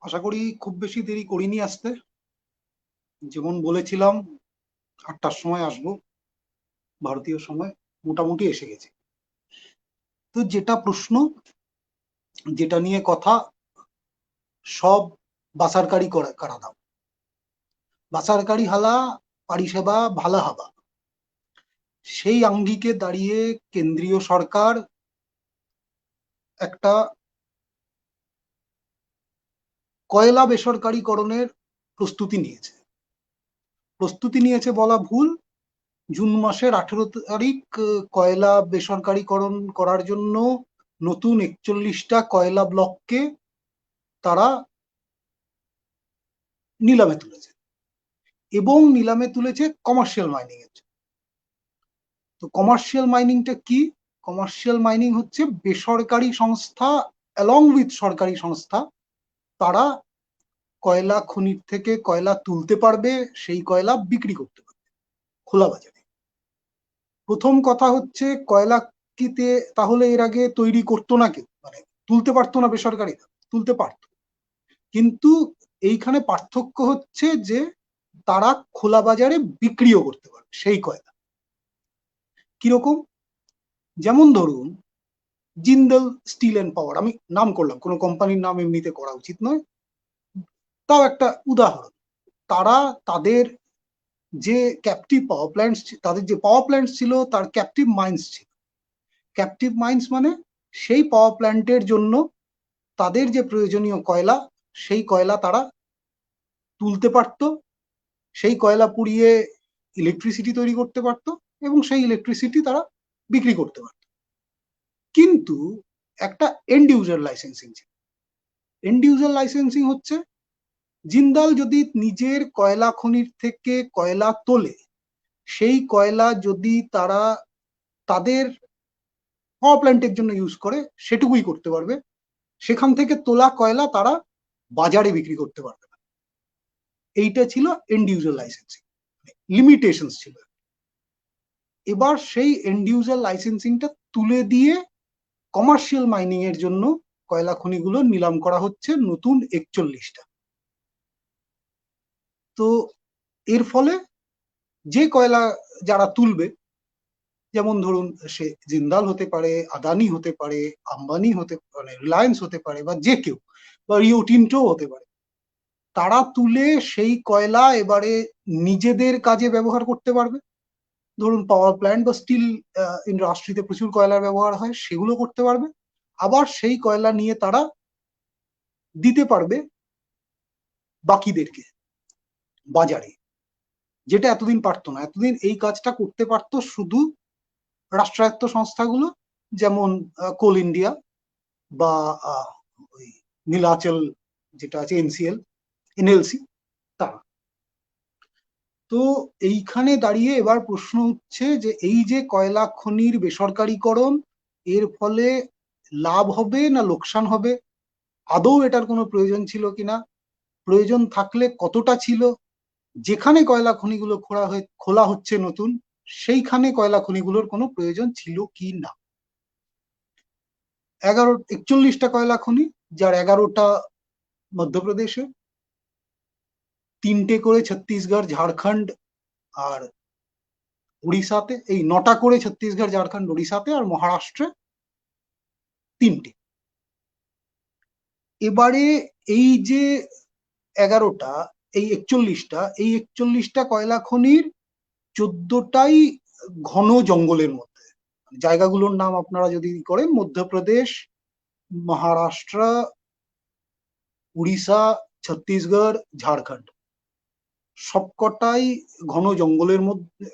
আশা করি খুব বেশি দেরি করিনি আসতে। যেমন বলেছিলাম 8টার সময় আসবো ভারতীয় সময়, মোটামুটি এসে গেছে। তো যেটা প্রশ্ন, যেটা নিয়ে কথা, সব বাসারকারি কারা দাও, বাসারকারি হালা পরিষেবা ভালো হবা, সেই আঙ্গিকে দাঁড়িয়ে কেন্দ্রীয় সরকার একটা কয়লা বেসরকারীকরণের প্রস্তুতি নিয়েছে বলা ভুল। জুন মাসের 18 তারিখ কয়লা বেসরকারীকরণ করার জন্য নতুন 41টা কয়লা ব্লককে তারা নিলামে তুলেছে, এবং নিলামে তুলেছে কমার্শিয়াল মাইনিং এর। তো কমার্শিয়াল মাইনিংটা কি? কমার্শিয়াল মাইনিং হচ্ছে বেসরকারি সংস্থা অ্যালং উইথ সরকারি সংস্থা, তারা কয়লা খনির থেকে কয়লা তুলতে পারবে, সেই কয়লা বিক্রি করতে পারবে খোলা বাজারে। প্রথম কথা হচ্ছে, কয়লা কিতে তাহলে এর আগে তৈরি করতো না কেউ, মানে তুলতে পারতো না বেসরকারিরা? তুলতে পারতো, কিন্তু এইখানে পার্থক্য হচ্ছে যে তারা খোলা বাজারে বিক্রিও করতে পারবে সেই কয়লা। কিরকম? যেমন ধরুন জিন্দাল স্টিল অ্যান্ড পাওয়ার, আমি নাম করলাম, কোনো কোম্পানির নাম এমনিতে করা উচিত নয়, তাও একটা উদাহরণ। তারা তাদের যে ক্যাপটিভ পাওয়ার প্ল্যান্টস, তাদের যে পাওয়ার প্ল্যান্টস ছিল তার ক্যাপটিভ মাইন্স ছিল। ক্যাপটিভ মাইন্স মানে সেই পাওয়ার প্ল্যান্টের জন্য তাদের যে প্রয়োজনীয় কয়লা, সেই কয়লা তারা তুলতে পারত, সেই কয়লা পুড়িয়ে ইলেকট্রিসিটি তৈরি করতে পারত, এবং সেই ইলেকট্রিসিটি তারা বিক্রি করতে পারত। কিন্তু একটা এন্ড ইউজার লাইসেন্সিং ছিল। এন্ড ইউজার লাইসেন্সিং হচ্ছে, জিন্দাল যদি নিজের কয়লা খনির থেকে কয়লা তোলে, সেই কয়লা যদি তারা তাদের পাওয়ার প্ল্যান্টের জন্য ইউজ করে, সেটুকুই করতে পারবে। সেখান থেকে তোলা কয়লা তারা বাজারে বিক্রি করতে পারবে না। এইটা ছিল এন্ড ইউজার লাইসেন্সিং, লিমিটেশনস ছিল। এবার সেই এন্ড ইউজার লাইসেন্সিংটা তুলে দিয়ে কমার্শিয়াল মাইনিং এর জন্য কয়লা খনিগুলো নিলাম করা হচ্ছে নতুন 41টা। তো এর ফলে যে কয়লা যারা তুলবে, যেমন ধরুন সে জিন্দাল হতে পারে, আদানি হতে পারে, আম্বানি হতে পারে, রিলায়েন্স হতে পারে, বা যে কেউ, বা রিও টিন্টো হতে পারে, তারা তুলে সেই কয়লা এবারে নিজেদের কাজে ব্যবহার করতে পারবে। ধরুন পাওয়ার প্ল্যান্ট বা স্টিল ইন্ডাস্ট্রিতে প্রচুর কয়লার ব্যবহার হয়, সেগুলো করতে পারবে। আবার সেই কয়লা নিয়ে তারা দিতে পারবে বাকিদেরকে বাজারে, যেটা এতদিন পারতো না। এতদিন এই কাজটা করতে পারতো শুধু রাষ্ট্রায়ত্ত সংস্থাগুলো, যেমন কোল ইন্ডিয়া বা ওই নীলাচল যেটা আছে এনসিএল, এনএলসি, তারা। তো এইখানে দাঁড়িয়ে এবার প্রশ্ন হচ্ছে যে এই যে কয়লা খনির বেসরকারীকরণ, এর ফলে লাভ হবে না লোকসান হবে? আদৌ এটার কোনো প্রয়োজন ছিল কিনা? প্রয়োজন থাকলে কতটা ছিল? যেখানে কয়লা খনিগুলো খোলা হচ্ছে নতুন, সেইখানে কয়লা খনিগুলোর কোনো প্রয়োজন ছিল কি না? 41টা কয়লা খনি, যার 11টা মধ্যপ্রদেশে, 3টে করে ছত্তিশগড়, ঝাড়খণ্ড আর উড়িষ্যাতে, এই 9টা করে ছত্তিশগড়, ঝাড়খণ্ড, উড়িষ্যাতে, আর মহারাষ্ট্রে 3টে। এবারে এই যে 11টা, এই 41টা কয়লা খনির 14টাই ঘন জঙ্গলের মধ্যে। জায়গাগুলোর নাম আপনারা যদি করেন, মধ্যপ্রদেশ, মহারাষ্ট্র, উড়িষ্যা, ছত্তিশগড়, ঝাড়খণ্ড, সবকটাই ঘন জঙ্গলের মধ্যে,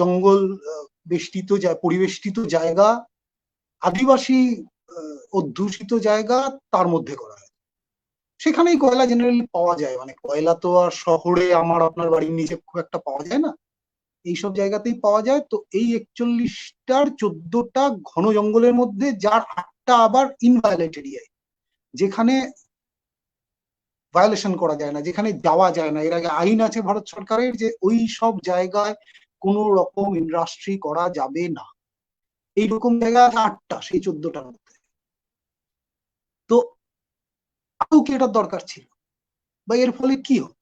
জঙ্গল বেষ্টিত, পরিবেষ্টিত জায়গা, আদিবাসী অধ্যুষিত জায়গা, তার মধ্যে করা হয়। সেখানেই কয়লা জেনারেলি পাওয়া যায়, মানে কয়লা তো আর শহরে আমার আপনার বাড়ির নিচে খুব একটা পাওয়া যায় না, এইসব জায়গাতেই পাওয়া যায়। তো এই 41টার 14টা ঘন জঙ্গলের মধ্যে, যার 8টা আবার ইনভায়োলেট এরিয়ায়, যেখানে ভায়োলেশন করা যায় না, যেখানে যাওয়া যায় না। এর আগে আইন আছে ভারত সরকারের যে ওই সব জায়গায় কোন রকম ইন্ডাস্ট্রি করা যাবে না। এইরকম জায়গা আছে 8টা সেই 14টার মধ্যে। তো আদৌ কি এটার দরকার ছিল? বা এর ফলে কি হবে,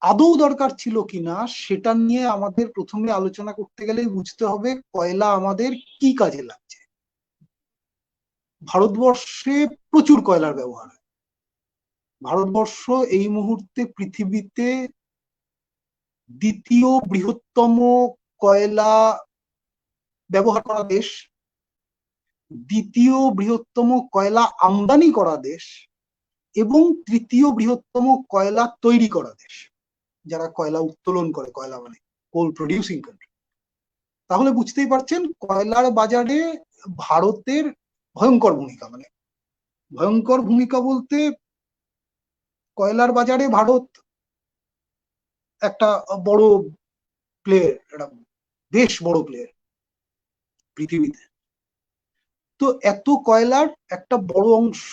আদৌ দরকার ছিল কিনা, সেটা নিয়ে আমাদের প্রথমে আলোচনা করতে গেলে বুঝতে হবে কয়লা আমাদের কি কাজে লাগছে। ভারতবর্ষে প্রচুর কয়লার ব্যবহার হয়। ভারতবর্ষ এই মুহূর্তে পৃথিবীতে দ্বিতীয় বৃহত্তম কয়লা ব্যবহার করা দেশ, দ্বিতীয় বৃহত্তম কয়লা আমদানি করা দেশ এবং তৃতীয় বৃহত্তম কয়লা তৈরি করা দেশ, যারা কয়লা উত্তোলন করে, কয়লা মানে কোল প্রডিউসিং কান্ট্রি। তাহলে বুঝতেই পারছেন কয়লার বাজারে ভারতের ভয়ঙ্কর ভূমিকা। মানে ভয়ঙ্কর ভূমিকা বলতে, কয়লার বাজারে ভারত একটা বড় প্লেয়ার, একটা বেশ বড় প্লেয়ার পৃথিবীতে। তো এত কয়লার একটা বড় অংশ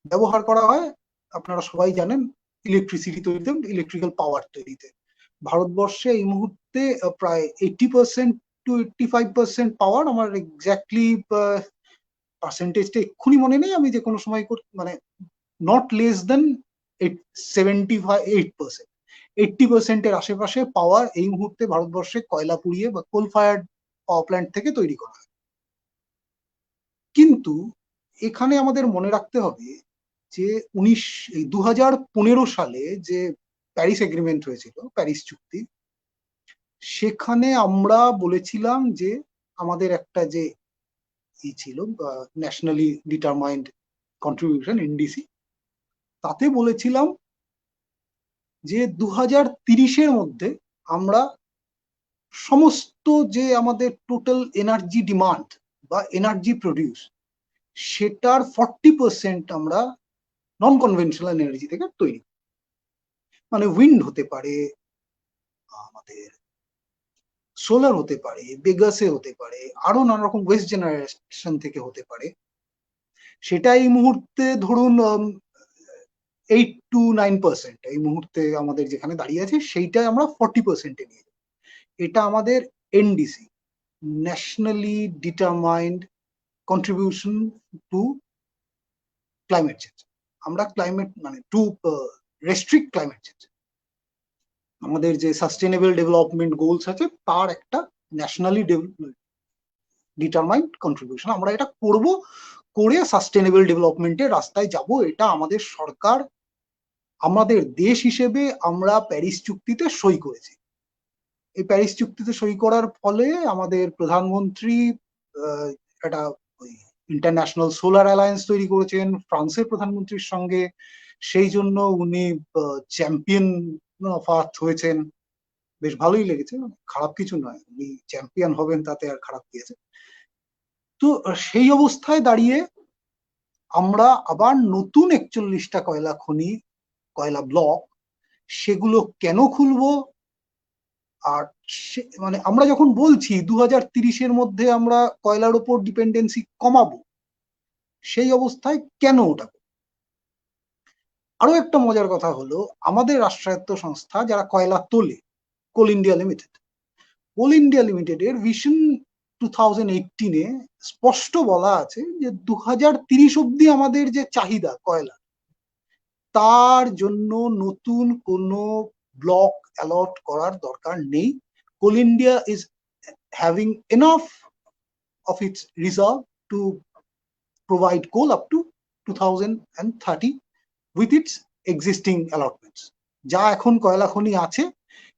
ব্যবহার করা হয়, আপনারা সবাই জানেন, ইলেকট্রিসিটি তৈরিতে, ইলেকট্রিক্যাল পাওয়ার তৈরিতে। ভারতবর্ষে এই মুহূর্তে প্রায় 80% to 85% পাওয়ার, আমার এক্স্যাক্টলি পার্সেন্টেজটা এক্ষুনি মনে নেই, আমি যে কোনো সময় মানে নট লেস দেন 78%, 80%-এর আশেপাশে পাওয়ার এই মুহূর্তে ভারতবর্ষে কয়লা পুড়িয়ে বা কোল ফায়ার্ড পাওয়ার প্ল্যান্ট থেকে তৈরি করা হয়। কিন্তু এখানে আমাদের মনে রাখতে হবে যে 2015 সালে যে প্যারিস এগ্রিমেন্ট হয়েছিল, প্যারিস চুক্তি, সেখানে আমরা বলেছিলাম যে আমাদের একটা যে ছিল ন্যাশনালি ডিটারমাইন্ড কন্ট্রিবিউশন, এনডিসি, তাতে বলেছিলাম যে 2030-এর মধ্যে আমরা সমস্ত যে আমাদের টোটাল এনার্জি ডিমান্ড বা এনার্জি প্রডিউস, সেটার 40% আমরা নন কনভেনশনাল এনার্জি থেকে তৈরি। মানে উইন্ড হতে পারে, আমাদের সোলার হতে পারে, বেগাসে হতে পারে, আরো নানা রকম ওয়েস্ট জেনারেশন থেকে হতে পারে। সেটা এই মুহূর্তে ধরুন 8 to 9%, এই মুহূর্তে আমাদের যেখানে দাঁড়িয়ে আছে সেইটা আমরা 40%-এ নিয়ে যাবো। এটা আমাদের NDC, nationally determined contribution to climate change. আমরা ক্লাইমেট মানে টু রেস্ট্রিক্ট ক্লাইমেট চেঞ্জ, আমাদের যে সাস্টেনেবল ডেভেলপমেন্ট গোলস আছে তার একটা ন্যাশনালি ডিটারমাইন্ড কন্ট্রিবিউশন। আমরা এটা করব, করে সাস্টেনেবল ডেভেলপমেন্টের রাস্তায় যাব। এটা আমাদের সরকার, আমাদের দেশ হিসেবে আমরা প্যারিস চুক্তিতে সই করেছি। এই প্যারিস চুক্তিতে সই করার ফলে আমাদের প্রধানমন্ত্রী একটা ইন্টারন্যাশনাল সোলার অ্যালায়েন্স তৈরি করেছেন ফ্রান্সের প্রধানমন্ত্রীর সঙ্গে। সেই জন্য উনি চ্যাম্পিয়ন অফ আর্থ হয়েছেন। বেশ ভালোই লেগেছে, খারাপ কিছু নয়, উনি চ্যাম্পিয়ন হবেন তাতে আর খারাপ কি আছে। তো সেই অবস্থায় দাঁড়িয়ে আমরা আবার নতুন 41টা কয়লা খনি, কয়লা ব্লক, সেগুলো কেন খুলবো? আর মানে আমরা যখন বলছি 2030-এর মধ্যে আমরা কয়লার ওপর ডিপেন্ডেন্সি কমাবো, সেই অবস্থায় কেন ওটা? আরো একটা মজার কথা হলো, আমাদের রাষ্ট্রায়ত্ত সংস্থা যারা কয়লা তোলে, কোল ইন্ডিয়া লিমিটেড, কোল ইন্ডিয়া লিমিটেডের ভিশন 2018-এ স্পষ্ট বলা আছে যে 2030 অব্দি আমাদের যে চাহিদা কয়লা, তার জন্য নতুন কোনো ব্লক অ্যালট করার দরকার নেই। Coal India is having enough of its reserve to provide coal up to 2030 with its existing allotments. যা এখন কয়লা খনি আছে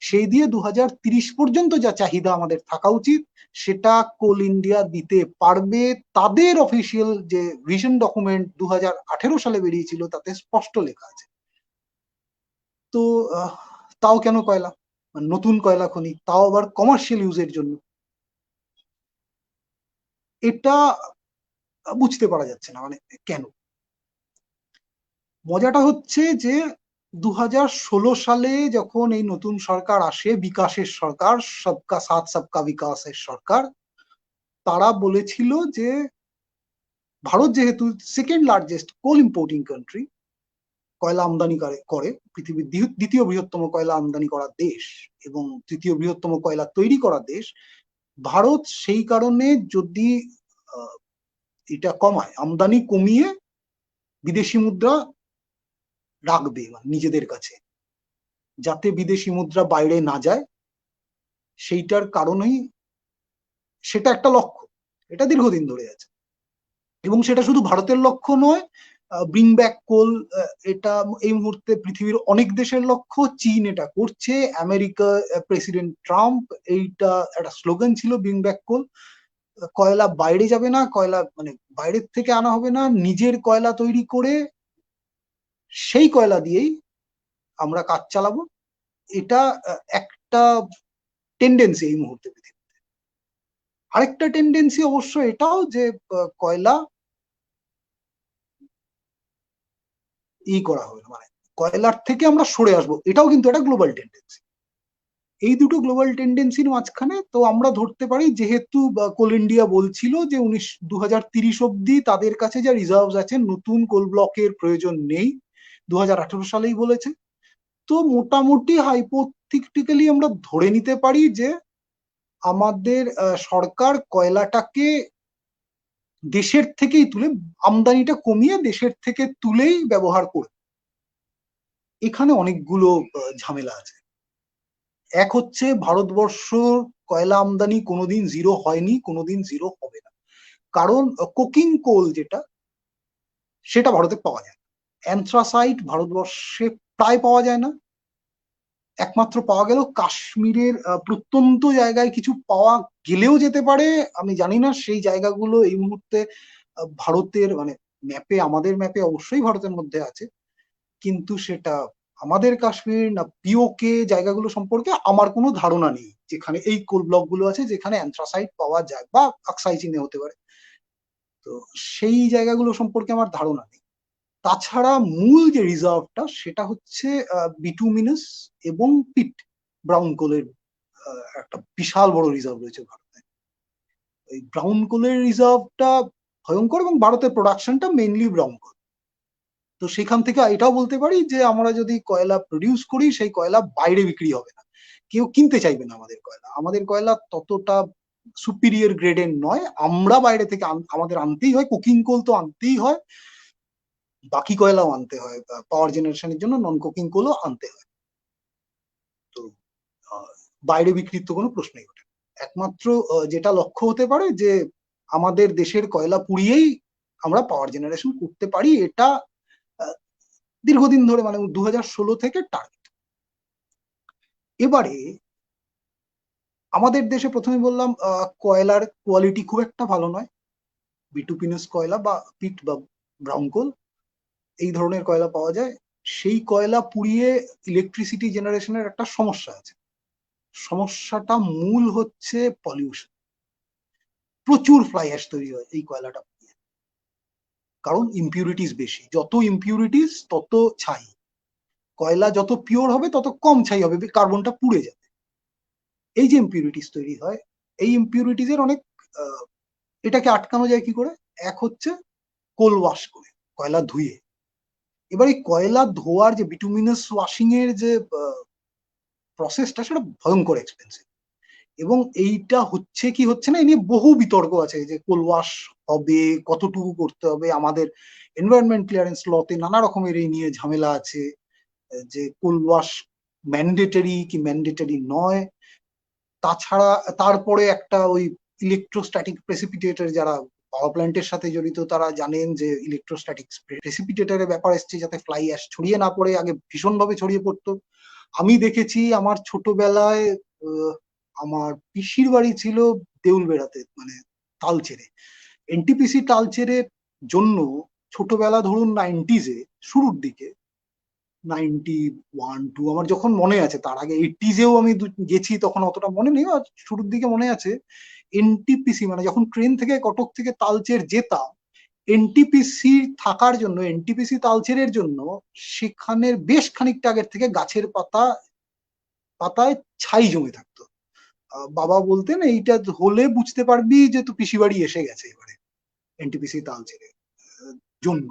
সেই দিয়ে 2030 পর্যন্ত যা চাহিদা আমাদের থাকা উচিত সেটা কোল ইন্ডিয়া দিতে পারবে। তাদের অফিসিয়াল যে ভিশন ডকুমেন্ট 2018 সালে বেরিয়েছিল তাতে স্পষ্ট লেখা আছে। তো তাও কেন কয়লা, নতুন কয়লা খনি, তাও আবার কমার্শিয়াল ইউজের জন্য? এটা বুঝতে পারা যাচ্ছে না, মানে কেন। মজাটা হচ্ছে যে 2016 সালে যখন এই নতুন সরকার আসে, বিকাশের সরকার, সবকা সাথ সবকা বিকাশের সরকার, তারা বলেছিল যে ভারত যেহেতু সেকেন্ড লার্জেস্ট কোল ইম্পোর্টিং কান্ট্রি, কয়লা আমদানি করে, পৃথিবীর দ্বিতীয় বৃহত্তম কয়লা আমদানি করা দেশ এবং তৃতীয় বৃহত্তম কয়লা তৈরি করা দেশ, ভারত সেই কারণে যদি এটা কমায়, আমদানি কমিয়ে বিদেশি মুদ্রা রাখবে মানে নিজেদের কাছে, যাতে বিদেশি মুদ্রা বাইরে না যায়, সেইটার কারণেই সেটা একটা লক্ষ্য, এটা দীর্ঘদিন ধরে আছে। এবং সেটা শুধু ভারতের লক্ষ্য নয়, ব্রিং ব্যাক কোল এটা এই মুহূর্তে পৃথিবীর অনেক দেশের লক্ষ্য। চীন এটা করছে, আমেরিকা প্রেসিডেন্ট ট্রাম্প, এইটা একটা স্লোগান ছিল ব্রিং ব্যাক কোল। কয়লা বাইরে যাবে না, কয়লা মানে বাইরের থেকে আনা হবে না, নিজের কয়লা তৈরি করে সেই কয়লা দিয়েই আমরা কাজ চালাবো। এটা একটা টেন্ডেন্সি এই মুহূর্তে পৃথিবীতে। আরেকটা টেন্ডেন্সি অবশ্য এটাও যে কয়লা করা হবে, মানে কয়লার থেকে আমরা সরে আসবো, এটাও কিন্তু একটা গ্লোবাল টেন্ডেন্সি। এই দুটো গ্লোবাল টেন্ডেন্সির মাঝখানে তো আমরা ধরতে পারি, যেহেতু কোল ইন্ডিয়া বলছিল যে 2030 অব্দি তাদের কাছে যা রিজার্ভ আছে, নতুন কোল ব্লকের প্রয়োজন নেই, 2018 সালেই বলেছে। তো মোটামুটি হাইপোথেটিক্যালি আমরা ধরে নিতে পারি যে আমাদের সরকার কয়লাটাকে দেশের থেকেই তুলে, আমদানিটা কমিয়ে দেশের থেকে তুলেই ব্যবহার করবে। এখানে অনেকগুলো ঝামেলা আছে। এক হচ্ছে, ভারতবর্ষ কয়লা আমদানি কোনোদিন জিরো হয়নি, কোনোদিন জিরো হবে না। কারণ কোকিং কোল যেটা, সেটা ভারতে পাওয়া যায় না। অ্যান্থ্রাসাইট ভারতবর্ষে প্রায় পাওয়া যায় না। একমাত্র পাওয়া গেল কাশ্মীরের প্রত্যন্ত জায়গায় কিছু পাওয়া গেলেও যেতে পারে, আমি জানি না সেই জায়গাগুলো এই মুহূর্তে ভারতের মানে ম্যাপে, আমাদের ম্যাপে অবশ্যই ভারতের মধ্যে আছে, কিন্তু সেটা আমাদের কাশ্মীর না পিওকে জায়গাগুলো সম্পর্কে আমার কোনো ধারণা নেই, যেখানে এই কোল ব্লক গুলো আছে যেখানে অ্যান্থ্রাসাইট পাওয়া যায়, বা অক্সাইচিনে হতে পারে। তো সেই জায়গাগুলো সম্পর্কে আমার ধারণা নেই। তাছাড়া মূল যে রিজার্ভটা সেটা হচ্ছে বিটুমিনাস এবং পিট, ব্রাউন কোলের একটা বিশাল বড় রিজার্ভ রয়েছে ভারতে। এই ব্রাউন কোলের রিজার্ভটা ভয়ঙ্কর, এবং ভারতের প্রোডাকশনটা মেইনলি ব্রাউন কোল। তো সেখান থেকে এটাও বলতে পারি যে আমরা যদি কয়লা প্রডিউস করি, সেই কয়লা বাইরে বিক্রি হবে না, কেউ কিনতে চাইবে না আমাদের কয়লা। আমাদের কয়লা ততটা সুপিরিয়র গ্রেডের নয়, আমরা বাইরে থেকে আমাদের আনতেই হয়, কুকিং কোল তো আনতেই হয়, বাকি কয়লাও আনতে হয়, পাওয়ার জেনারেশনের জন্য নন কুকিং কোলও আনতে হয়। তো বাইরে বিক্রির তো কোনো প্রশ্নই ওঠে। একমাত্র যেটা লক্ষ্য হতে পারে যে আমাদের দেশের কয়লা পুড়িয়েই আমরা পাওয়ার জেনারেশন করতে পারি, এটা দীর্ঘদিন ধরে মানে 2016 থেকে টার্গেট। এবারে আমাদের দেশে প্রথমে বললাম কয়লার কোয়ালিটি খুব একটা ভালো নয়, বিটুমিনাস কয়লা বা পিট বা ব্রাউন কোল এই ধরনের কয়লা পাওয়া যায়। সেই কয়লা পুড়িয়ে ইলেকট্রিসিটি জেনারেশনের একটা সমস্যা আছে। সমস্যাটা মূল হচ্ছে পলিউশন। প্রচুর ফ্লাই অ্যাশ তৈরি হয় এই কয়লাটা পুড়িয়ে, কারণ ইম্পিউরিটিস বেশি, যত ইম্পিউরিটিস তত ছাই। কয়লা যত পিওর হবে তত কম ছাই হবে, কার্বনটা পুড়ে যাবে। এই যে ইম্পিউরিটিস তৈরি হয়, এই ইম্পিউরিটিস এর অনেক এটাকে আটকানো যায় কি করে? এক হচ্ছে কোল ওয়াশ করে, কয়লা ধুয়ে। এবার এই কয়লা ধোয়ার যে বিটুমিনাস ওয়াশিং এর যে প্রসেসটা, সেটা ভয়ঙ্কর এক্সপেন্সিভ। এবং এইটা হচ্ছে কি হচ্ছে না, এই নিয়ে বহু বিতর্ক আছে, যে কোল ওয়াশ হবে, কতটুকু করতে হবে। আমাদের এনভায়রনমেন্ট ক্লিয়ারেন্স লতে নানা রকমের এই নিয়ে ঝামেলা আছে, যে কোল ওয়াশ ম্যান্ডেটরি কি ম্যান্ডেটরি নয়। তাছাড়া তারপরে একটা ওই ইলেকট্রোস্ট্যাটিক প্রেসিপিটেটর, যারা পাওয়ার প্ল্যান্টের সাথে জড়িত তারা জানেন যে ইলেকট্রোস্ট্যাটিক প্রেসিপিটেটরের ব্যাপার এসছে, যাতে ফ্লাই অ্যাশ ছড়িয়ে না পড়ে। আগে ভীষণভাবে ছড়িয়ে পড়তো। আমি দেখেছি আমার ছোটবেলায়, আমার পিসির বাড়ি ছিল দেউলবেড়াতে, মানে তালচেরে। এনটিপিসি তালচেরের জন্য ছোটবেলা ধরুন 90s শুরুর দিকে, 91-2 আমার যখন মনে আছে, তার আগে 80s আমি গেছি, তখন অতটা মনে নেই, আর শুরুর দিকে মনে আছে। এনটিপিসি মানে যখন ট্রেন থেকে কটক থেকে তালচের যেতাম, এনটিপিসি থাকার জন্য, এনটিপিসি তালচেরের জন্য সেখানের বেশ খানিকটা আগের থেকে গাছের পাতায় ছাই জমে থাকতো। বাবা বলতেন এইটা হলে বুঝতে পারবি যে তো পিসি বাড়ি এসে গেছে এবারে, এনটিপিসি তালচেরে জন্য।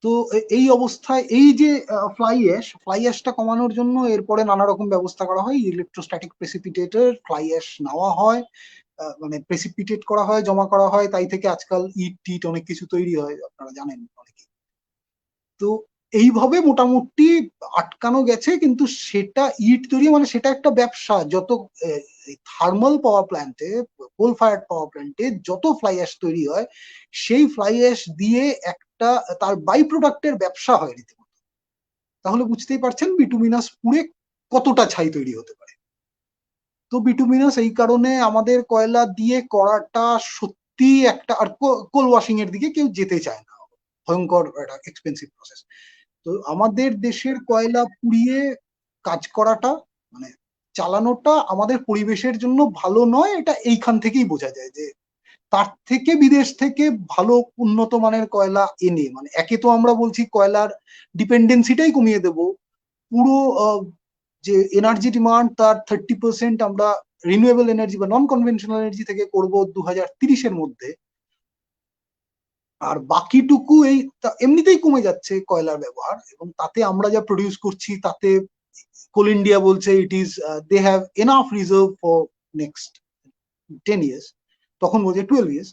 তো এই অবস্থায় এই যে ফ্লাই অ্যাশটা কমানোর জন্য এরপরে নানা রকম ব্যবস্থা করা হয়, ইলেকট্রোস্ট্যাটিক প্রেসিপিটেটর, ফ্লাই অ্যাশ নেওয়া হয়, মানে প্রেসিপিটেট করা হয়, জমা করা হয়, তাই থেকে আজকাল ইট টিট অনেক কিছু তৈরি হয়, আপনারা জানেন অনেকে। তো এইভাবে মোটামুটি আটকানো গেছে, কিন্তু সেটা ইট তৈরি মানে সেটা একটা ব্যবসা। যত থার্মাল পাওয়ার প্ল্যান্টে, কোল ফায়ার পাওয়ার প্ল্যান্টে যত ফ্লাই অ্যাশ তৈরি হয়, সেই ফ্লাই অ্যাশ দিয়ে একটা তার বাই প্রোডাক্টের ব্যবসা হয় রীতিমতো। তাহলে বুঝতেই পারছেন বিটুমিনাস পুড়ে কতটা ছাই তৈরি হতে পারে। তো বিটুমিনাস এই কারণে আমাদের কয়লা দিয়ে করাটা সত্যি একটা, আর কোল ওয়াশিং এর দিকে কেউ যেতে চায় না, ভয়ঙ্কর একটা এক্সপেন্সিভ প্রসেস। তো আমাদের দেশের কয়লা পুড়িয়ে কাজ করাটা মানে চালানোটা আমাদের পরিবেশের জন্য ভালো নয়, এটা এইখান থেকেই বোঝা যায়। যে তার থেকে বিদেশ থেকে ভালো উন্নত মানের কয়লা এনে, মানে একে তো আমরা বলছি কয়লার ডিপেন্ডেন্সিটাই কমিয়ে দেব, পুরো যে এনার্জি ডিমান্ড তার 30% আমরা রিনিউয়েবল এনার্জি বা নন কনভেনশনাল এনার্জি থেকে করব 2030-এর মধ্যে, আর বাকিটুকু এই এমনিতেই কমে যাচ্ছে কয়লার ব্যবহার, এবং তাতে আমরা যা প্রডিউস করছি তাতে কোল ইন্ডিয়া বলছে it is they have enough reserve for next 10 years, তখন বলছে 12 years।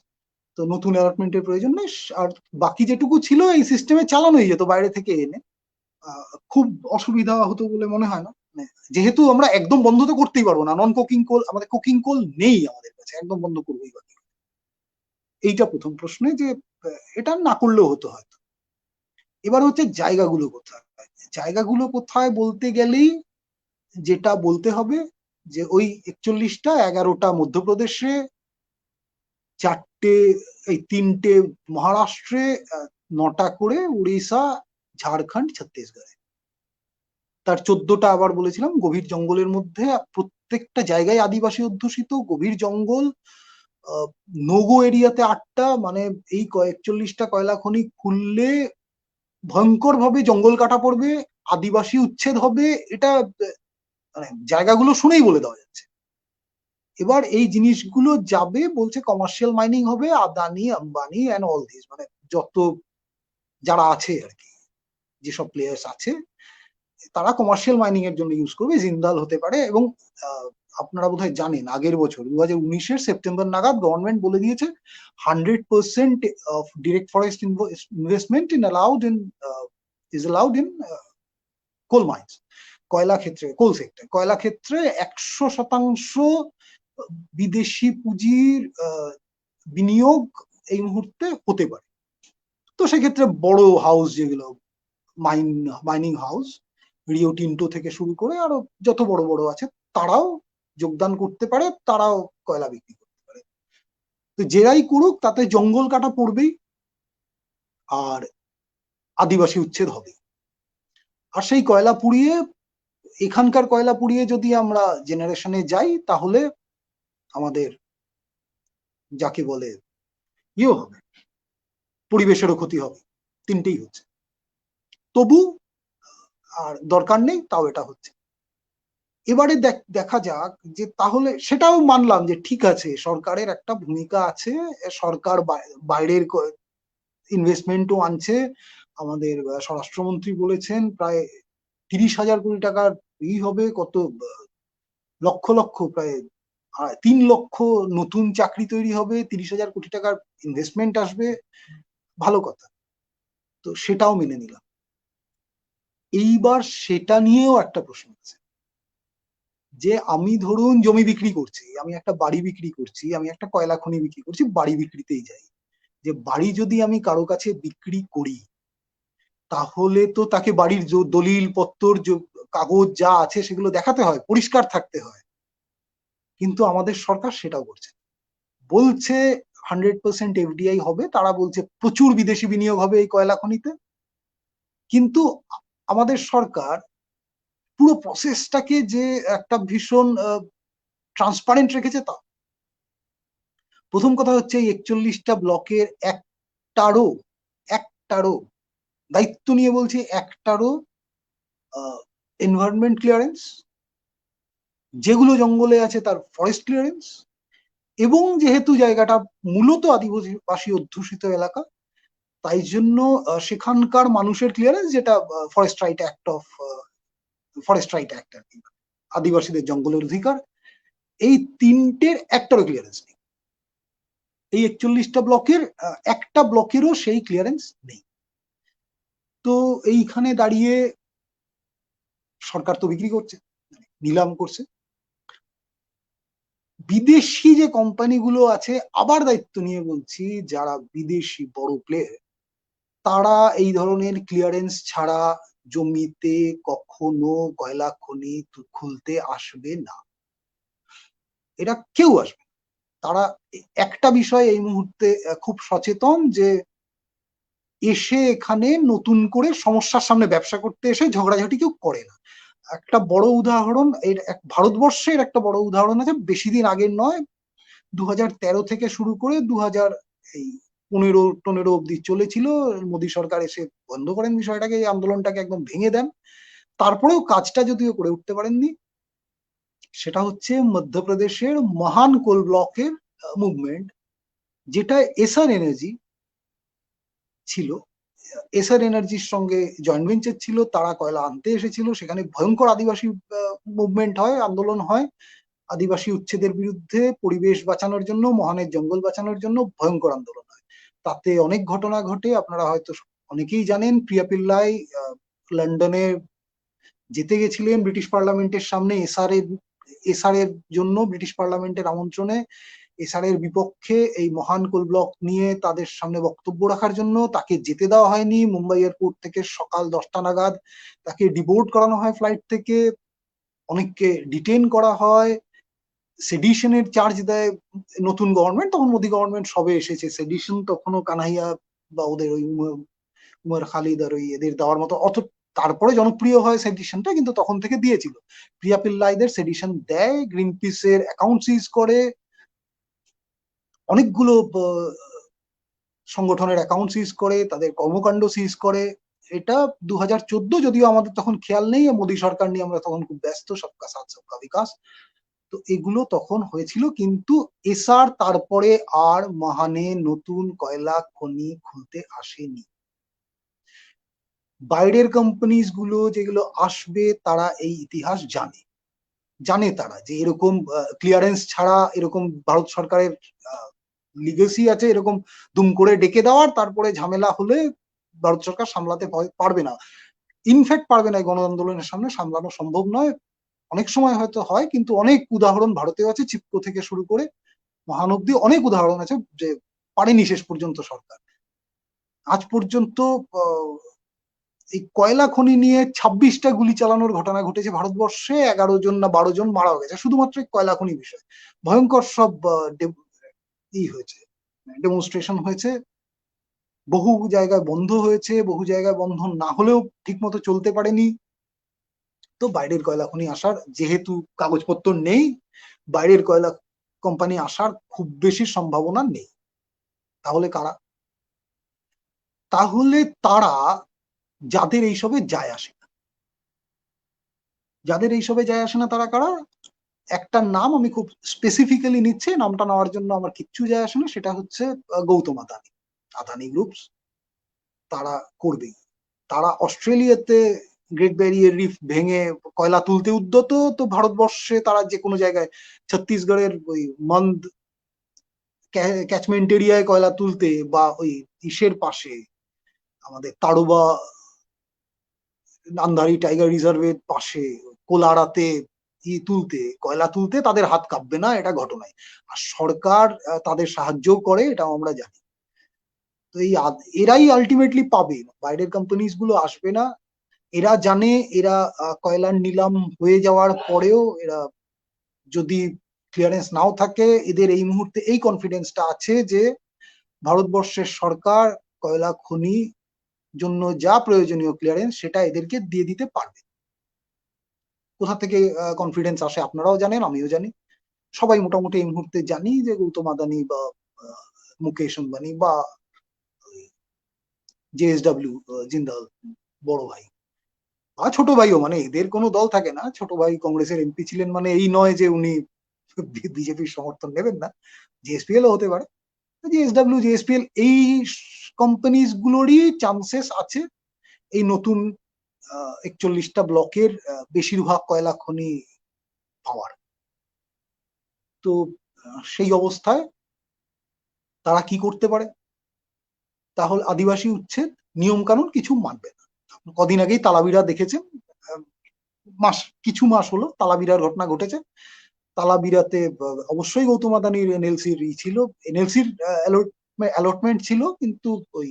তো নতুন অ্যালটমেন্টের প্রয়োজন নেই, আর বাকি যেটুকু ছিল এই সিস্টেমে চালানোই যেত বাইরে থেকে এনে। খুব অসুবিধা হতো বলে মনে হয় না, মানে যেহেতু আমরা একদম বন্ধ তো করতেই পারবো না, নন কুকিং কোল, আমাদের কুকিং কোল নেই আমাদের কাছে, একদম বন্ধ করবোই বাকি। এইটা প্রথম প্রশ্নে যে এটা না করলেও হতো হয়তো। এবার হচ্ছে জায়গাগুলো কোথায়। জায়গাগুলো কোথায় বলতে গেলেই যেটা বলতে হবে যে ওই 41টা, 11টা মধ্যপ্রদেশে, 4টে এই 3টে মহারাষ্ট্রে, 9টা করে উড়িষ্যা, ঝাড়খণ্ড, ছত্তিশগড়ে, তার 14টা আবার বলেছিলাম গভীর জঙ্গলের মধ্যে। প্রত্যেকটা জায়গায় আদিবাসী অধ্যুষিত গভীর জঙ্গল। নোগো এরিয়াতে 8টা, মানে এই 41টা কয়লা খনি খুললে ভয়ঙ্কর ভাবে জঙ্গল কাটা পড়বে, আদিবাসী উচ্ছেদ হবে, এটা মানে জায়গাগুলো শুনেই বলে দেওয়া যাচ্ছে। এবার এই জিনিসগুলো যাবে বলছে কমার্শিয়াল মাইনিং হবে, Adani Ambani and all this, মানে যত যারা আছে আর কি, যেসব প্লেয়ার্স আছে তারা কমার্শিয়াল মাইনিং এর জন্য ইউজ করবে। জিন্দাল হতে পারে, এবং আপনারা বোধহয় জানেন আগের বছর 2019-এর সেপ্টেম্বর নাগাদ গভর্নমেন্ট বলে দিয়েছে 100% of direct forest investment is allowed in coal mines, কয়লা ক্ষেত্রে, কোল সেক্টর, কয়লা ক্ষেত্রে 100% বিদেশি পুঁজির বিনিয়োগ এই মুহূর্তে হতে পারে। তো সেক্ষেত্রে বড় হাউস যেগুলো মাইনিং হাউস, রিও টিন্টো থেকে শুরু করে আরো যত বড় বড় আছে তারাও যোগদান করতে পারে, তারাও কয়লা বিক্রি করতে পারে। তো যেরাই করুক তাতে জঙ্গল কাটা পড়বেই, আর আদিবাসী উচ্ছেদ হবে। আর সেই কয়লা পুড়িয়ে, এখানকার কয়লা পুড়িয়ে যদি আমরা জেনারেশনে যাই তাহলে আমাদের যাকে বলে ইয়ে হবে, পরিবেশেরও ক্ষতি হবে, তিনটেই হচ্ছে। তবু আর দরকার নেই, তাও এটা হচ্ছে। এবারে দেখা যাক যে তাহলে সেটাও মানলাম যে ঠিক আছে সরকারের একটা ভূমিকা আছে, সরকার বাইরের ইনভেস্টমেন্টও আনছে। আমাদের স্বরাষ্ট্রমন্ত্রী বলেছেন প্রায় 30,000 কোটি টাকার হবে, কত লক্ষ লক্ষ, প্রায় 3 লক্ষ নতুন চাকরি তৈরি হবে, 30,000 কোটি টাকার ইনভেস্টমেন্ট আসবে, ভালো কথা। তো সেটাও মেনে নিলাম। এইবার সেটা নিয়েও একটা প্রশ্ন আছে যে আমি ধরুন জমি বিক্রি করছি, আমি একটা বাড়ি বিক্রি করছি, আমি একটা কয়লা খনি বিক্রি করছি, বাড়ি বিক্রিতেই যাই, যে বাড়ি যদি আমি কারো কাছে বিক্রি করি তাহলে তো তাকে বাড়ির দলিল পত্তর কাগজ যা আছে সেগুলো দেখাতে হয়, পরিষ্কার থাকতে হয়। কিন্তু আমাদের সরকার সেটাও করছে, বলছে 100% এফডিআই হবে, তারা বলছে প্রচুর বিদেশি বিনিয়োগ হবে এই কয়লা খনিতে। কিন্তু আমাদের সরকার পুরো প্রসেসটাকে যে একটা ভীষণ ট্রান্সপারেন্ট রেখেছে তা। প্রথম কথা হচ্ছে এই 41টা ব্লকের একটারও দায়িত্ব নিয়ে বলছি, একটারও এনভায়রনমেন্ট ক্লিয়ারেন্স, যেগুলো জঙ্গলে আছে তার ফরেস্ট ক্লিয়ারেন্স, এবং যেহেতু জায়গাটা মূলত আদিবাসী অধ্যুষিত এলাকা তাই জন্য সেখানকার মানুষের ক্লিয়ারেন্স, যেটা ফরেস্ট রাইট অ্যাক্ট আর কি, আদিবাসীদের জঙ্গলের অধিকার, এই তিনটের একটারও ক্লিয়ারেন্স নেই। এই 41টা ব্লকের একটা ব্লকেরও সেই ক্লিয়ারেন্স নেই। তো এইখানে দাঁড়িয়ে সরকার তো বিক্রি করছে, নিলাম করছে। বিদেশি যে কোম্পানিগুলো আছে, আবার দায়িত্ব নিয়ে বলছি, যারা বিদেশি বড় প্লেয়ার, তারা এই ধরনের ক্লিয়ারেন্স ছাড়া জমিতে কখনো কয়লা খনি খুলতে আসবে না। এরা কেউ আসবে না। তারা একটা বিষয় এই মুহূর্তে খুব সচেতন, যে এসে এখানে নতুন করে সমস্যার সামনে ব্যবসা করতে এসে ঝগড়াঝাটি কেউ করে না। একটা বড় উদাহরণ, এর ভারতবর্ষের একটা বড় উদাহরণ আছে, বেশি দিন আগের নয়, 2013 থেকে শুরু করে 2015 অব্দি চলেছিল। মোদী সরকার এসে বন্ধ করেন বিষয়টাকে, এই আন্দোলনটাকে একদম ভেঙে দেন। তারপরেও কাজটা যদিও করে উঠতে পারেননি। সেটা হচ্ছে মধ্যপ্রদেশের মহান কোল ব্লকের মুভমেন্ট, যেটা এসআর এনার্জি ছিল। এসআর এনার্জির সঙ্গে জয়েন্ট ভেঞ্চার ছিল, তারা কয়লা আনতে এসেছিল। সেখানে ভয়ঙ্কর আদিবাসী মুভমেন্ট হয়, আন্দোলন হয় আদিবাসী উচ্ছেদের বিরুদ্ধে, পরিবেশ বাঁচানোর জন্য, মহানের জঙ্গল বাঁচানোর জন্য ভয়ঙ্কর আন্দোলন হয়। তাতে অনেক ঘটনা ঘটে, আপনারা হয়তো অনেকেই জানেন। প্রিয়া পিল্লাই লন্ডনে যেতে গেছিলেন ব্রিটিশ পার্লামেন্টের সামনে এসআর এর জন্য, ব্রিটিশ পার্লামেন্টের আমন্ত্রণে এসআর এর বিপক্ষে এই মহান কোল ব্লক নিয়ে তাদের সামনে বক্তব্য রাখার জন্য। তাকে যেতে দেওয়া হয়নি। মুম্বাই এয়ারপোর্ট থেকে সকাল 10টা নাগাদ তাকে ডিবোর্ট করানো হয় ফ্লাইট থেকে, অনেককে ডিটেন করা হয়, সেডিশনের চার্জ দেয় নতুন গভর্নমেন্ট। তখন মোদী গভর্নমেন্ট সবে এসেছে, সেডিশন তখনও কানাইয়া বা ওদের ওই উমর খালিদ আর ওই এদের দেওয়ার মতো অত তারপরে জনপ্রিয় হয় সেডিশনটা, কিন্তু তখন থেকে দিয়েছিল। প্রিয়া পিল্লাইদের সেডিশন দেয়, গ্রিন পিসের অ্যাকাউন্ট সিজ করে, অনেকগুলো সংগঠনের অ্যাকাউন্ট সিজ করে, তাদের কর্মকাণ্ড সিজ করে। এটা 2014, যদিও আমাদের তখন খেয়াল নেই, মোদী সরকার নিয়ে আমরা তখন খুব ব্যস্ত, সবকা সাথ সবকা বিকাশ। তো এগুলো তখন হয়েছিল, কিন্তু এসআর তারপরে আর মহানে নতুন কয়লা খনি খুলতে আসেনি। বাইরের কোম্পানিজ গুলো যেগুলো আসবে, তারা এই ইতিহাস জানে তারা যে এরকম ক্লিয়ারেন্স ছাড়া, এরকম ভারত সরকারের লিগেসি আছে এরকম দুম করে ডেকে দেওয়ার, তারপরে ঝামেলা হলে ভারত সরকার সামলাতে পারবে না। ইনফ্যাক্ট পারবে না, গণ আন্দোলনের সামনে সামলানো সম্ভব নয়। অনেক সময় হয়তো হয়, কিন্তু অনেক উদাহরণ ভারতেও আছে, চিপকো থেকে শুরু করে মহান অব্দি অনেক উদাহরণ আছে যে পারেনি শেষ পর্যন্ত সরকার। আজ পর্যন্ত এই কয়লা খনি নিয়ে 26টা গুলি চালানোর ঘটনা ঘটেছে ভারতবর্ষে, 11 জন না 12 জন মারা গেছে শুধুমাত্র কয়লা খনি বিষয়। ভয়ঙ্কর সব হয়েছে, ডেমনস্ট্রেশন হয়েছে, বহু জায়গায় বন্ধ হয়েছে, বহু জায়গায় বন্ধ না হলেও ঠিক মতো চলতে পারেনি। তো বাইরের কয়লা খনি আসার যেহেতু কাগজপত্র নেই, বাইরের কয়লা কোম্পানি আসার খুব বেশি সম্ভাবনা নেই। তাহলে কারা? তাহলে তারা যাদের এইসবে যায় আসে না, যাদের এইসবে যায় আসে না তারা কারা? একটা নাম আমি খুব স্পেসিফিক্যালি নিচ্ছি, নামটা নেওয়ার জন্য আমার কিচ্ছু যায় আসে না, সেটা হচ্ছে গৌতম আদানি, আদানি গ্রুপস। তারা করবেই। তারা অস্ট্রেলিয়াতে গ্রেট ব্যারিয়ার রিফ ভেঙে কয়লা তুলতে উদ্যত, তো ভারতবর্ষে তারা যে কোনো জায়গায় ছত্তিশগড়ের ওই মন্দ ক্যাচমেন্ট এরিয়ায় কয়লা তুলতে, বা ওই ইসের পাশে আমাদের তাড়োবা আন্ধারি টাইগার রিজার্ভের পাশে কোলারাতে কয়লা তুলতে তাদের হাত কাঁপবে না, এটা ঘটনায়। আর সরকার তাদের সাহায্য করে, এটাও আমরা জানি। তো এই এরাই আলটিমেটলি পাবে, বাইরের কোম্পানিজ গুলো আসবে না। এরা জানে, এরা কয়লার নিলাম হয়ে যাওয়ার পরেও এরা যদি ক্লিয়ারেন্স নাও থাকে, এদের এই মুহূর্তে এই কনফিডেন্সটা আছে যে ভারতবর্ষের সরকার কয়লা খনি জন্য যা প্রয়োজনীয় ক্লিয়ারেন্স সেটা এদেরকে দিয়ে দিতে পারবে। কোথা থেকে কনফিডেন্স আসে আপনারাও জানেন, আমিও জানি, সবাই মোটামুটি এই মুহূর্তে জানি যে গৌতম আদানি বা মুকেশ আম্বানি বা জেএসডব্লিউ জিন্দাল বড় ভাই বা ছোট ভাইও, মানে এদের কোনো দল থাকে না। ছোট ভাই কংগ্রেসের এমপি ছিলেন মানে এই নয় যে উনি বিজেপির সমর্থন নেবেন না, জেএসপিএল ও হতে পারে। জেএসডব্লিউ জেএসপিএল এই কোম্পানিজ গুলোরই চান্সেস আছে এই নতুন 41টা ব্লকের বেশিরভাগ কয়লা খনি পাওয়ার। তো সেই অবস্থায় তারা কি করতে পারে? তাহলে আদিবাসী উচ্ছেদ নিয়ম কানুন কিছু মানবে না, কদিন আগেই তালাবিরা দেখেছেন, কিছু মাস হলো তালাবিরার ঘটনা ঘটেছে। তালাবিরাতে অবশ্যই গৌতম আদানির এনএলসির ছিল, এনএলসির অ্যালটমেন্ট ছিল, কিন্তু ওই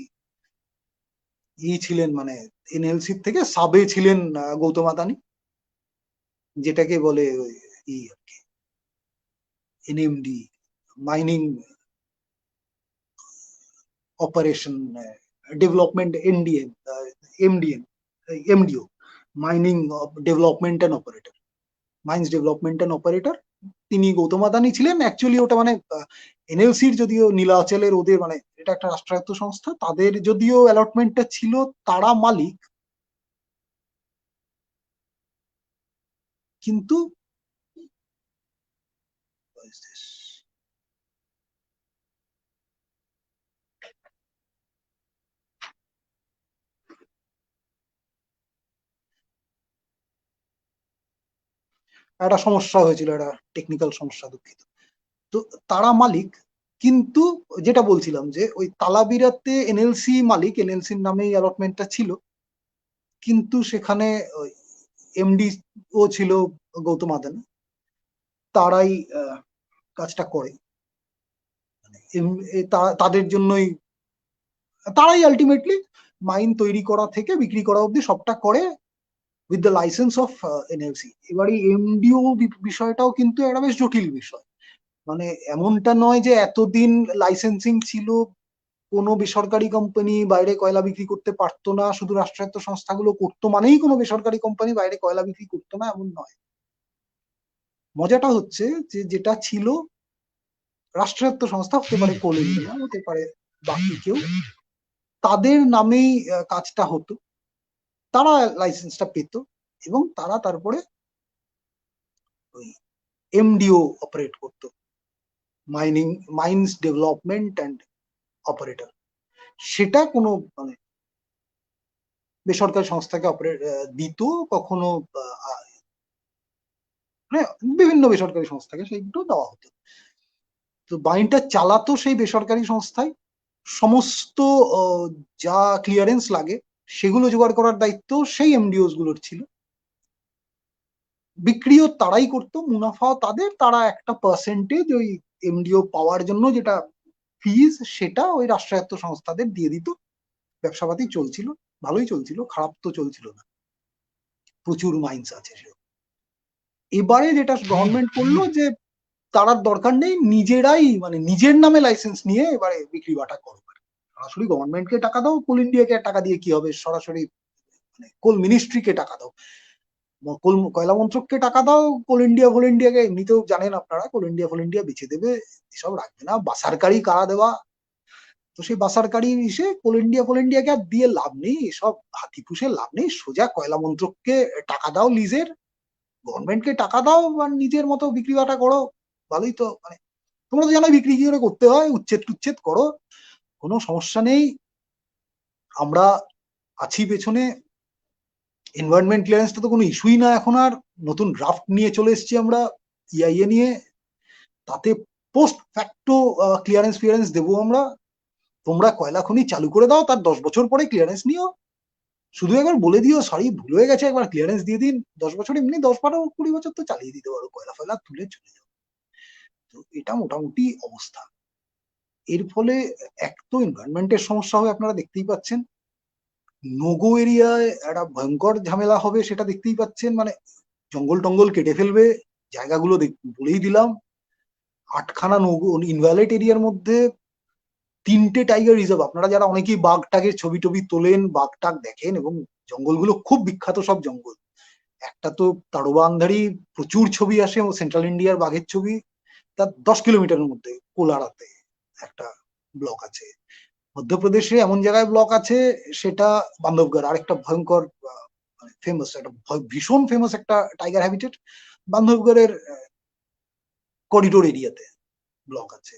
ছিলেন মানে এনএলসির থেকে সাবে ছিলেন গৌতম আদানি, যেটাকে বলে আর কি NMD, mining operation development, MDO, mining development and operator, mines development and operator, তিনি গৌতম আদানি ছিলেন। অ্যাকচুয়ালি ওটা মানে এনএলসির যদিও নীলাচলের ওদের মানে এটা একটা রাষ্ট্রায়ত্ত সংস্থা, তাদের যদিও অ্যালটমেন্টটা ছিল, তারা মালিক, কিন্তু একটা সমস্যা হয়েছিল, একটা টেকনিক্যাল সমস্যা, দুঃখিত। তো তারা মালিক, কিন্তু যেটা বলছিলাম যে ওই তালাবিরাতে এনএলসি মালিক, এনএলসির নামেই অ্যালটমেন্টটা ছিল, কিন্তু সেখানে এমডি ও ছিল গৌতম আদানি, তারাই কাজটা করে, তাদের জন্যই, তারাই আলটিমেটলি মাইন তৈরি করা থেকে বিক্রি করা অব্দি সবটা করে with the licence of NLC. এবারে এমডিও বিষয়টাও কিন্তু একটা বেশ জটিল বিষয়, মানে এমনটা নয় যে এতদিন লাইসেন্সিং ছিল, কোনো বেসরকারি কোম্পানি বাইরে কয়লা বিক্রি করতে পারতো না, শুধু রাষ্ট্রায়ত্ত সংস্থাগুলো করতো মানেই কোনো বেসরকারি কোম্পানি বাইরে কয়লা বিক্রি করতো না, এমন নয়। মজাটা হচ্ছে যে যেটা ছিল রাষ্ট্রায়ত্ত সংস্থা, হতে পারে কোল ইন্ডিয়া, হতে পারে বাকি কেউ, তাদের নামেই কাজটা হতো, তারা লাইসেন্সটা পেত, এবং তারা তারপরে ওই এমডিও অপারেট করতো, mining mines development and operator. সেটা কোনো মানে বেসরকারি সংস্থাকে অপারেট দিত, কখনো মানে বিভিন্ন বেসরকারি সংস্থাকে সেইগুলো দেওয়া হতো। তো মাইনটা চালাতো সেই বেসরকারি সংস্থায়, সমস্ত যা ক্লিয়ারেন্স লাগে সেগুলো জোগাড় করার দায়িত্ব সেই এমডিওস গুলোর ছিল, বিক্রিও তারাই করতো, মুনাফাও তাদের, তারা একটা পার্সেন্টেজ ওই এমডিও পাওয়ার জন্য যেটা ফিজ, সেটা ওই রাষ্ট্রায়ত্ত সংস্থাদের দিয়ে দিত। ব্যবসাপাতি চলছিল, ভালোই চলছিল, খারাপ তো চলছিল না, প্রচুর মাইন্স আছে। এবারে যেটা গভর্নমেন্ট করলো যে তার দরকার নেই, নিজেরাই মানে নিজের নামে লাইসেন্স নিয়ে এবারে বিক্রি বাটা করো, সরাসরি গভর্নমেন্টকে টাকা দাও, কোল ইন্ডিয়াকে টাকা দিয়ে কি হবে, সরাসরি মানে কোল মিনিস্ট্রিকে টাকা দাও, কোল কয়লা মন্ত্রককে টাকা দাও, কোল ইন্ডিয়াকে এমনিতেও জানেন আপনারা, কোল ইন্ডিয়া বেঁচে দেবে, এসব রাখবে না, বাসারকারি কারা দেওয়া, তো সেই বাসারকারি এসে কোল ইন্ডিয়াকে আর দিয়ে লাভ নেই, এসব হাতি পুষে লাভ নেই, সোজা কয়লা মন্ত্রককে টাকা দাও লিজের, গভর্নমেন্টকে টাকা দাও, আর নিজের মতো বিক্রি বাটা করো, ভালোই তো, মানে তোমরা তো জানো বিক্রি কি করে করতে হয়, উচ্ছেদ টুচ্ছেদ করো, কোনো সমস্যা নেই, আমরা আছি পেছনে। এনভায়রনমেন্ট ক্লিয়ারেন্সটা তো কোনো ইস্যুই না এখন আর, নতুন ড্রাফট নিয়ে চলে এসেছি আমরা ইআইএ নিয়ে, তাতে পোস্ট ফ্যাক্টো ক্লিয়ারেন্স দেবো আমরা, তোমরা কয়লা খনি চালু করে দাও, তার 10 বছর পরে ক্লিয়ারেন্স নিও, শুধু একবার বলে দিও সরি ভুল হয়ে গেছে, একবার ক্লিয়ারেন্স দিয়ে দিন, 10 বছর এমনি 10, 12, 20 বছর তো চালিয়ে দিতে পারো, কয়লা ফয়লা তুলে চলে যাও। তো এটা মোটামুটি অবস্থা। এর ফলে এক তো এনভায়রনমেন্টের সমস্যা হবে, আপনারা দেখতেই পাচ্ছেন, নোগো এরিয়ায় একটা ভয়ঙ্কর ঝামেলা হবে, সেটা দেখতেই পাচ্ছেন, মানে জঙ্গল টঙ্গল কেটে ফেলবে, জায়গাগুলো বলেই দিলাম, 8খানা নোগো ইনভ্যালিড এরিয়ার মধ্যে 3টে টাইগার রিজার্ভ, আপনারা যারা অনেকেই বাঘ টাগের ছবি টবি তোলেন, বাঘ টাগ দেখেন, এবং জঙ্গলগুলো খুব বিখ্যাত সব জঙ্গল, একটা তো তাড়োয়া আন্ধারি, প্রচুর ছবি আসে সেন্ট্রাল ইন্ডিয়ার বাঘের ছবি, তার 10 কিলোমিটারের মধ্যে কোলারাতে একটা ব্লক আছে, মধ্যপ্রদেশে এমন জায়গায় ব্লক আছে, সেটা বান্ধবগড়, আরেকটা ভয়ঙ্কর ফেমাস, একটা ভীষণ ফেমাস একটা টাইগার হ্যাবিটেট, বান্ধবগড়ের করিডোর এরিয়াতে ব্লক আছে,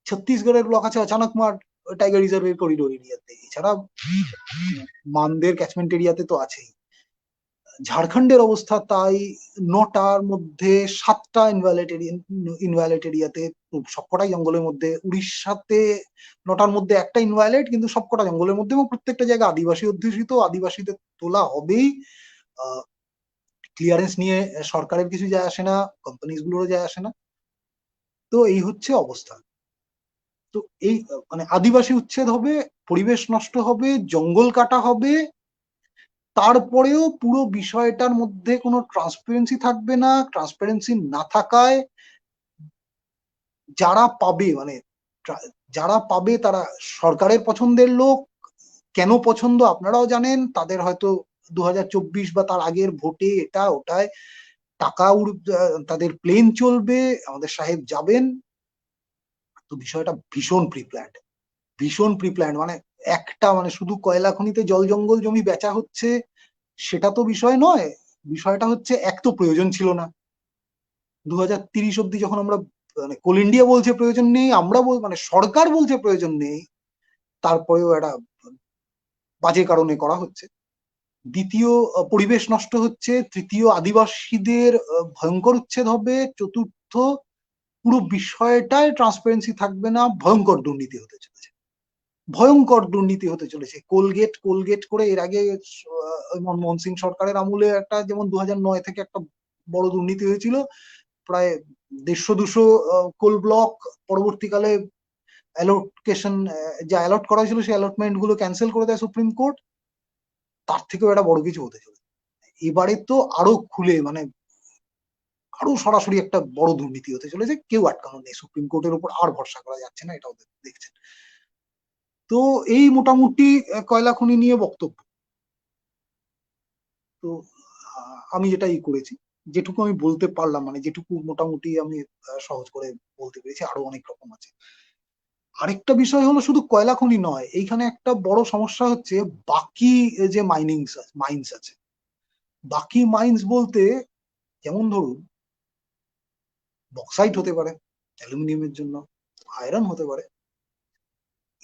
ছত্তিশগড়ের ব্লক আছে অচানকমার টাইগার রিজার্ভের করিডোর এরিয়াতে, এছাড়া মানদের ক্যাচমেন্ট এরিয়াতে তো আছেই। ঝাড়খণ্ডের অবস্থা তাই, 9টার মধ্যে 7টা ইনভ্যালিড এরিয়াতে, সবকটাই জঙ্গলের মধ্যে। উড়িষ্যাতে 9টার মধ্যে একটা ইনভ্যালিড, কিন্তু সবকটা জঙ্গলের মধ্যে, এবং প্রত্যেকটা জায়গায় আদিবাসী অধ্যুষিত। আদিবাসীদের তোলা হবেই। ক্লিয়ারেন্স নিয়ে সরকারের কিছু যায় আসে না, কোম্পানিজ গুলোরও যায় আসে না। তো এই হচ্ছে অবস্থা। তো এই মানে আদিবাসী উচ্ছেদ হবে, পরিবেশ নষ্ট হবে, জঙ্গল কাটা হবে, তারপরেও পুরো বিষয়টার মধ্যে কোনো ট্রান্সপারেন্সি থাকবে না। ট্রান্সপারেন্সি না থাকায় যারা পাবে, মানে যারা পাবে তারা সরকারের পছন্দের লোক। কেন পছন্দ আপনারাও জানেন, তাদের হয়তো 2024 বা তার আগের ভোটে এটা ওটায় টাকা তাদের প্লেন চলবে, আমাদের সাহেব যাবেন। তো বিষয়টা ভীষণ প্রিপ্ল্যান্ড, ভীষণ প্রিপ্ল্যান্ড। মানে একটা, মানে শুধু কয়লা খনিতে জল জঙ্গল জমি বেচা হচ্ছে সেটা তো বিষয় নয়। বিষয়টা হচ্ছে, এক তো প্রয়োজন ছিল না। 2030 অব্দি যখন আমরা, মানে কোল ইন্ডিয়া বলছে প্রয়োজন নেই, আমরা মানে সরকার বলছে প্রয়োজন নেই, তারপরেও একটা বাজে কারণে করা হচ্ছে। দ্বিতীয়, পরিবেশ নষ্ট হচ্ছে। তৃতীয়, আদিবাসীদের ভয়ঙ্কর উচ্ছেদ হবে। চতুর্থ, পুরো বিষয়টায় ট্রান্সপারেন্সি থাকবে না, ভয়ঙ্কর দুর্নীতি হতে চলেছে, ভয়ঙ্কর দুর্নীতি হতে চলেছে। কোলগেট কোলগেট করে এর আগে মনমোহন সিং সরকারের আমলে একটা, যেমন 2009 থেকে একটা বড় দুর্নীতি হয়েছিল, প্রায় 150-200 কোল ব্লক পরবর্তীকালে অ্যালোকেশন, যা অ্যালট করা হয়েছিল সেই অ্যালটমেন্ট গুলো ক্যান্সেল করে দেয় সুপ্রিম কোর্ট। তার থেকেও একটা বড় কিছু হতে চলেছে এবারে। তো আরো খুলে, মানে আরো সরাসরি একটা বড় দুর্নীতি হতে চলেছে, কেউ আটকানো নেই। সুপ্রিম কোর্টের উপর আর ভরসা করা যাচ্ছে না, এটাও দেখছেন। তো এই মোটামুটি কয়লা খনি নিয়ে বক্তব্য। তো আমি যেটাই করেছি, যেটুকু আমি বলতে পারলাম, মানে যেটুকু মোটামুটি আমি সহজ করে বলতে পেরেছি, আরো অনেক রকম আছে। আরেকটা বিষয় হলো, শুধু কয়লা খনি নয়, এইখানে একটা বড় সমস্যা হচ্ছে বাকি যে মাইন্স আছে। বাকি মাইন্স বলতে, যেমন ধরুন বক্সাইট হতে পারে অ্যালুমিনিয়ামের জন্য, আয়রন হতে পারে।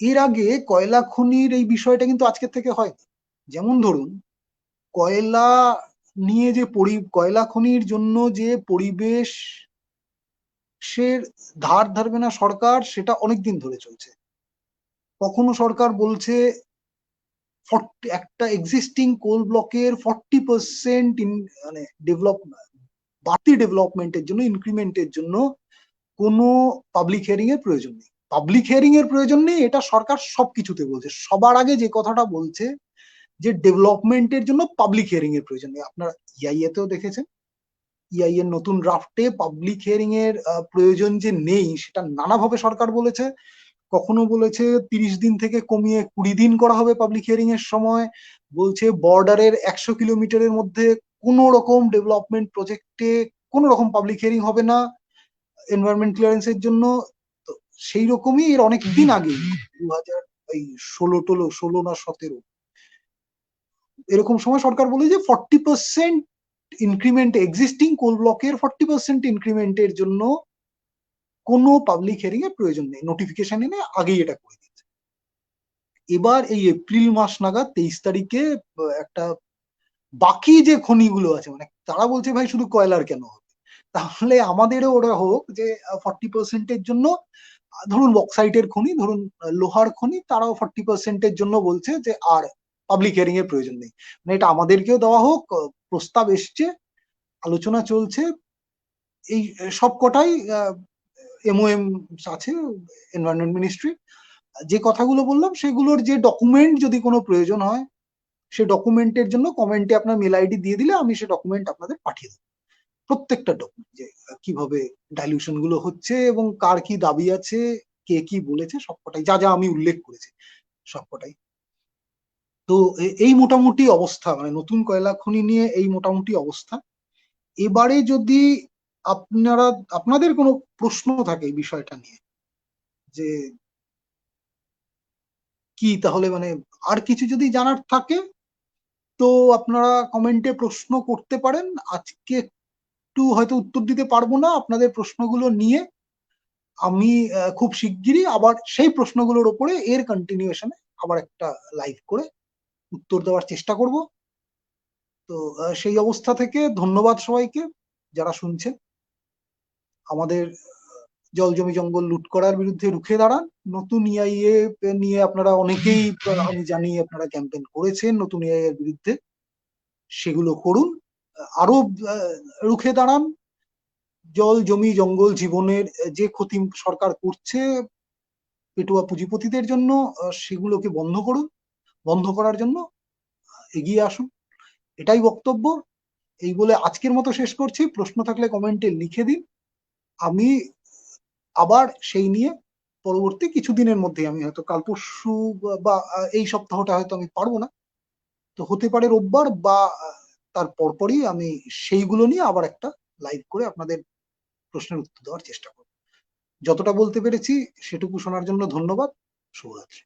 এর আগে কয়লা খনির এই বিষয়টা কিন্তু আজকের থেকে হয়নি। যেমন ধরুন, কয়লা নিয়ে যে কয়লা খনির জন্য যে পরিবেশের ধার ধারবে না সরকার, সেটা অনেকদিন ধরে চলছে। কখনো সরকার বলছে একটা এক্সিস্টিং কোল ব্লকের 40% মানে বাড়তি ডেভেলপমেন্টের জন্য, ইনক্রিমেন্টের জন্য কোনো পাবলিক হিয়ারিং এর প্রয়োজন নেই। পাবলিক হিয়ারিং এর প্রয়োজন নেই, এটা সরকার সবকিছুতে বলছে। সবার আগে যে কথাটা বলছে, যে ডেভেলপমেন্টের জন্য পাবলিক হিয়ারিং এর প্রয়োজন নেই। আপনারা ইআইএ তেও দেখেছেন, ইআই এর নতুন ড্রাফটে পাবলিক হিয়ারিং এর প্রয়োজন যে নেই, সেটা নানাভাবে সরকার বলেছে। কখনো বলেছে 30 দিন থেকে কমিয়ে 20 দিন করা হবে পাবলিক হিয়ারিং এর সময়। বলছে বর্ডারের 100 কিলোমিটারের মধ্যে কোন রকম ডেভেলপমেন্ট প্রজেক্টে কোন রকম পাবলিক হিয়ারিং হবে না এনভায়রনমেন্ট ক্লিয়ারেন্সের জন্য। তো সেই রকমই এর অনেক দিন আগে, 2016 না 17, এরকম সময় সরকার বলে যে 40% ইনক্রিমেন্ট, এক্সিস্টিং কোল ব্লকের 40% ইনক্রিমেন্টের জন্য কোনো পাবলিক হিয়ারিং এর প্রয়োজন নেই, নোটিফিকেশন এনে আগেই এটা করে দিয়েছে। এবার এই এপ্রিল মাস নাগাদ 23 তারিখে একটা বাকি যে খনিগুলো আছে, মানে তারা বলছে ভাই শুধু কয়লার কেন হবে, তাহলে আমাদেরও ওরা হোক যে 40%-এর জন্য, ধরুন বক্সাইটের খনি, ধরুন লোহার খনি, তারাও 40%-এর জন্য বলছে যে আর পাবলিক হিয়ারিং এর প্রয়োজন নেই। মানে এটা আমাদেরকেও দেওয়া হোক, প্রস্তাব এসছে, আলোচনা চলছে। এই সবকটাই এমওএম আছে এনভায়রনমেন্ট মিনিস্ট্রি। যে কথাগুলো বললাম সেগুলোর যে ডকুমেন্ট যদি কোনো প্রয়োজন হয়, সে ডকুমেন্টের জন্য কমেন্টে আপনার মেল আইডি দিয়ে দিলে আমি সে ডকুমেন্ট আপনাদের পাঠিয়ে দেবো। প্রত্যেকটা ডকুমেন্ট, যে কিভাবে ডাইলিউশন গুলো হচ্ছে এবং কার কি দাবি আছে, কে কি বলেছে, সবকটাই যা যা আমি উল্লেখ করেছি সবকটাই। তো এই মোটামুটি অবস্থা, মানে নতুন কয়লা খনি নিয়ে এই মোটামুটি অবস্থা। এবারে যদি আপনাদের কোনো প্রশ্ন থাকে এই বিষয়টা নিয়ে, যে কি তাহলে, মানে আর কিছু যদি জানার থাকে, তো আপনারা কমেন্টে প্রশ্ন করতে পারেন। আজকে একটু হয়তো উত্তর দিতে পারবো না আপনাদের প্রশ্নগুলো নিয়ে। আমি খুব শিগগিরই আবার সেই প্রশ্নগুলোর উপরে এর কন্টিনিউশনে আবার একটা লাইভ করে উত্তর দেওয়ার চেষ্টা করব। তো সেই অবস্থা থেকে ধন্যবাদ সবাইকে যারা শুনছেন। আমাদের জল জমি জঙ্গল লুট করার বিরুদ্ধে রুখে দাঁড়ান। নতুন ইআইএ নিয়ে আপনারা অনেকেই, আমি জানি আপনারা ক্যাম্পেন করেছেন নতুন ইআইএ এর বিরুদ্ধে, সেগুলো করুন। আরো রুখে দাঁড়ান। জল জমি জঙ্গল জীবনের যে ক্ষতি সরকার করছে পেটুয়া পুঁজিপতিদের জন্য, সেগুলোকে বন্ধ করুন। বন্ধ করার জন্য এগিয়ে আসুন, এটাই বক্তব্য। এই বলে আজকের মতো শেষ করছি। প্রশ্ন থাকলে কমেন্টে লিখে দিন। আমি আবার সেই নিয়ে পরবর্তী কিছুদিনের মধ্যে, আমি হয়তো কাল পরশু বা এই সপ্তাহটা হয়তো আমি পারবো না, তো হতে পারে রোববার বা তার পরপরই আমি সেইগুলো নিয়ে আবার একটা লাইভ করে আপনাদের প্রশ্নের উত্তর দেওয়ার চেষ্টা করব। যতটা বলতে পেরেছি সেটুকু শোনার জন্য ধন্যবাদ। শুভরাত্রি।